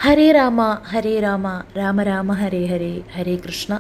ഹരേ രാമ രാമ രാമ ഹരേ ഹരേ ഹരേ കൃഷ്ണ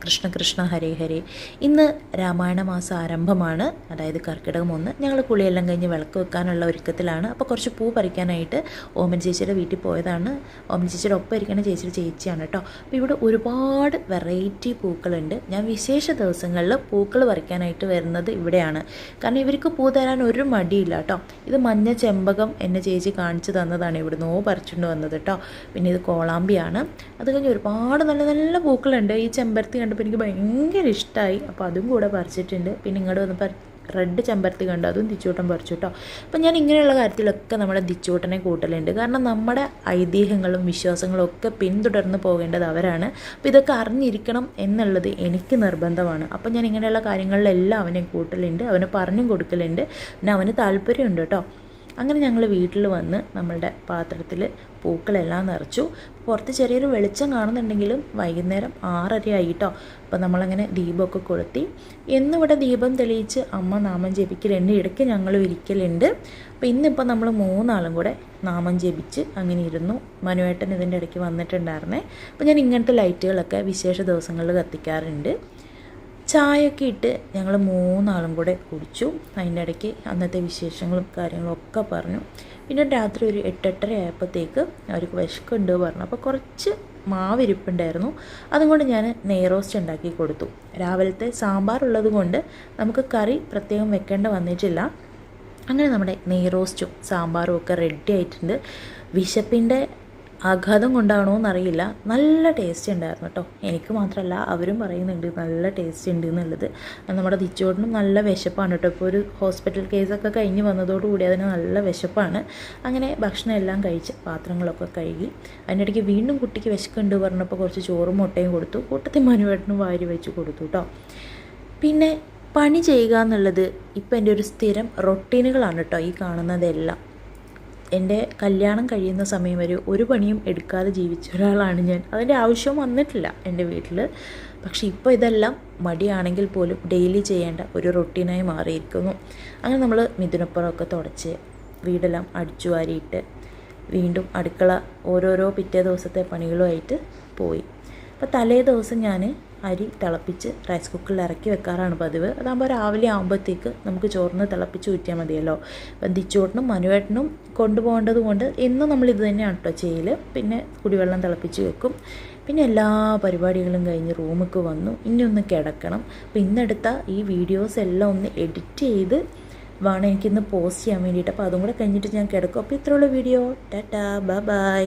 കൃഷ്ണ കൃഷ്ണ ഹരേ ഹരേ. ഇന്ന് രാമായണ മാസം ആരംഭമാണ്, അതായത് കർക്കിടകം 1. ഞങ്ങൾ കുളിയെല്ലാം കഴിഞ്ഞ് വിളക്ക് വെക്കാനുള്ള ഒരുക്കത്തിലാണ്. അപ്പോൾ കുറച്ച് പൂ പറിക്കാനായിട്ട് ഓമൻ ചേച്ചിയുടെ വീട്ടിൽ പോയതാണ്. ഓമൻ ചേച്ചിയുടെ ഒപ്പം ഇരിക്കുന്ന ചേച്ചിയുടെ ചേച്ചിയാണ് കേട്ടോ. അപ്പോൾ ഇവിടെ ഒരുപാട് വെറൈറ്റി പൂക്കളുണ്ട്. ഞാൻ വിശേഷ ദിവസങ്ങളിൽ പൂക്കൾ പറിക്കാനായിട്ട് വരുന്നത് ഇവിടെയാണ്. കാരണം ഇവർക്ക് പൂ തരാൻ ഒരു മടിയില്ല കേട്ടോ. ഇത് മഞ്ഞ ചെമ്പകം എന്നെ ചേച്ചി കാണിച്ചു തന്നതാണ്, ഇവിടുന്നോ പറിച്ചുകൊണ്ട് വന്നത് കേട്ടോ. പിന്നെ ഇത് കോളാമ്പിയാണ്. അത് കഴിഞ്ഞ് ഒരുപാട് നല്ല നല്ല പൂക്കളുണ്ട്. ഈ ചെമ്പരത്തി കണ്ടപ്പോൾ എനിക്ക് ഭയങ്കര ഇഷ്ടമായി, അപ്പോൾ അതും കൂടെ പറിച്ചിട്ടുണ്ട്. പിന്നെ ഇങ്ങോട്ട് വന്നപ്പോൾ റെഡ് ചെമ്പരത്തി കണ്ടു, അതും ദിച്ചൂട്ടൻ പറിച്ചു കേട്ടോ. അപ്പം ഞാൻ ഇങ്ങനെയുള്ള കാര്യത്തിലൊക്കെ നമ്മുടെ ദിച്ചൂട്ടനെ കൂട്ടലുണ്ട്. കാരണം നമ്മുടെ ഐതിഹ്യങ്ങളും വിശ്വാസങ്ങളും ഒക്കെ പിന്തുടർന്ന് പോകേണ്ടത് അവരാണ്. അപ്പോൾ ഇതൊക്കെ അറിഞ്ഞിരിക്കണം എന്നുള്ളത് എനിക്ക് നിർബന്ധമാണ്. അപ്പം ഞാൻ ഇങ്ങനെയുള്ള കാര്യങ്ങളിലെല്ലാം അവനെ കൂട്ടലുണ്ട്, അവന് പറഞ്ഞും കൊടുക്കലുണ്ട്. പിന്നെ അവന് താല്പര്യമുണ്ട് കേട്ടോ. അങ്ങനെ ഞങ്ങൾ വീട്ടിൽ വന്ന് നമ്മളുടെ പാത്രത്തിൽ പൂക്കളെല്ലാം നിറച്ചു. പുറത്ത് ചെറിയൊരു വെളിച്ചം കാണുന്നുണ്ടെങ്കിലും വൈകുന്നേരം 6:30 ആയിട്ടോ. അപ്പോൾ നമ്മളങ്ങനെ ദീപമൊക്കെ കൊളുത്തി. എന്നിവിടെ ദീപം തെളിയിച്ച് അമ്മ നാമം ജപിക്കലുണ്ട്, ഇടയ്ക്ക് ഞങ്ങൾ ഇരിക്കലുണ്ട്. അപ്പോൾ ഇന്നിപ്പോൾ നമ്മൾ 3 കൂടെ നാമം ജപിച്ച് അങ്ങനെ ഇരുന്നു. മനുവേട്ടൻ ഇതിൻ്റെ ഇടയ്ക്ക് വന്നിട്ടുണ്ടായിരുന്നേ. അപ്പോൾ ഞാൻ ഇങ്ങനത്തെ ലൈറ്റുകളൊക്കെ വിശേഷ ദിവസങ്ങളിൽ കത്തിക്കാറുണ്ട്. ചായയൊക്കെ ഇട്ട് ഞങ്ങൾ 3 കൂടെ കുടിച്ചു. അതിൻ്റെ ഇടയ്ക്ക് അന്നത്തെ വിശേഷങ്ങളും കാര്യങ്ങളും ഒക്കെ പറഞ്ഞു. പിന്നെ രാത്രി ഒരു 8-8:30 ആയപ്പോഴത്തേക്ക് അവർക്ക് വിശക്കുണ്ട് പറഞ്ഞു. അപ്പോൾ കുറച്ച് മാവിരിപ്പുണ്ടായിരുന്നു, അതുകൊണ്ട് ഞാൻ നെയ്റോസ്റ്റ് ഉണ്ടാക്കി കൊടുത്തു. രാവിലത്തെ സാമ്പാർ ഉള്ളത് കൊണ്ട് നമുക്ക് കറി പ്രത്യേകം വെക്കേണ്ട വന്നിട്ടില്ല. അങ്ങനെ നമ്മുടെ നെയ്റോസ്റ്റും സാമ്പാറും ഒക്കെ റെഡി ആയിട്ടുണ്ട്. വിശപ്പിൻ്റെ ആഘാതം കൊണ്ടാണോ എന്നറിയില്ല, നല്ല ടേസ്റ്റ് ഉണ്ടായിരുന്നു കേട്ടോ. എനിക്ക് മാത്രമല്ല അവരും പറയുന്നുണ്ട് നല്ല ടേസ്റ്റ് ഉണ്ട് എന്നുള്ളത്. നമ്മുടെ ദിച്ചോട്ടിനും നല്ല വിശപ്പാണ് കേട്ടോ. ഇപ്പോൾ ഒരു ഹോസ്പിറ്റൽ കേസൊക്കെ കഴിഞ്ഞ് വന്നതോടുകൂടി അതിന് നല്ല വിശപ്പാണ്. അങ്ങനെ ഭക്ഷണം എല്ലാം കഴിച്ച് പാത്രങ്ങളൊക്കെ കഴുകി. അതിനിടയ്ക്ക് വീണ്ടും കുട്ടിക്ക് വിശക്കുണ്ട് പറഞ്ഞപ്പോൾ കുറച്ച് ചോറും മുട്ടയും കൊടുത്തു. കൂട്ടത്തിൽ മനുവേട്ടനും വാരി വെച്ച് കൊടുത്തു കേട്ടോ. പിന്നെ പണി ചെയ്യുക എന്നുള്ളത് ഇപ്പോൾ എൻ്റെ ഒരു സ്ഥിരം റൊട്ടീനുകളാണ് കേട്ടോ. ഈ കാണുന്നതെല്ലാം എൻ്റെ കല്യാണം കഴിയുന്ന സമയം വരെ ഒരു പണിയും എടുക്കാതെ ജീവിച്ച ഒരാളാണ് ഞാൻ. അതിൻ്റെ ആവശ്യം വന്നിട്ടില്ല എൻ്റെ വീട്ടിൽ. പക്ഷേ ഇപ്പോൾ ഇതെല്ലാം മടിയാണെങ്കിൽ പോലും ഡെയിലി ചെയ്യേണ്ട ഒരു റൊട്ടീനായി മാറിയിരിക്കുന്നു. അങ്ങനെ നമ്മൾ മിഥുനപ്പുറമൊക്കെ തുടച്ച് വീടെല്ലാം അടിച്ചു വാരിയിട്ട് വീണ്ടും അടുക്കള ഓരോരോ പിറ്റേ ദിവസത്തെ പണികളുമായിട്ട് പോയി. അപ്പോൾ തലേ ദിവസം ഞാൻ അരി തിളപ്പിച്ച് റൈസ് കുക്കറിൽ ഇറക്കി വെക്കാറാണ് പതിവ്. അതാകുമ്പോൾ രാവിലെ ആകുമ്പോഴത്തേക്ക് നമുക്ക് ചോറിന് തിളപ്പിച്ച് ഊറ്റിയാൽ മതിയല്ലോ. അപ്പം ദിച്ചോട്ടനും മനുവേട്ടനും കൊണ്ടുപോകേണ്ടത് കൊണ്ട് എന്നും നമ്മളിത് തന്നെയാണ് കേട്ടോ ചെയ്യൽ. പിന്നെ കുടിവെള്ളം തിളപ്പിച്ച് വെക്കും. പിന്നെ എല്ലാ പരിപാടികളും കഴിഞ്ഞ് റൂമിലേക്ക് വന്നു. ഇനി ഒന്ന് കിടക്കണം. അപ്പോൾ ഇന്നെടുത്ത ഈ വീഡിയോസ് എല്ലാം ഒന്ന് എഡിറ്റ് ചെയ്ത് വേണം എനിക്കിന്ന് പോസ്റ്റ് ചെയ്യാൻ വേണ്ടിയിട്ട്. അപ്പോൾ അതും കൂടെ കഴിഞ്ഞിട്ട് ഞാൻ കിടക്കും. അപ്പോൾ ഇത്രയുള്ള വീഡിയോ. Tata, bye bye.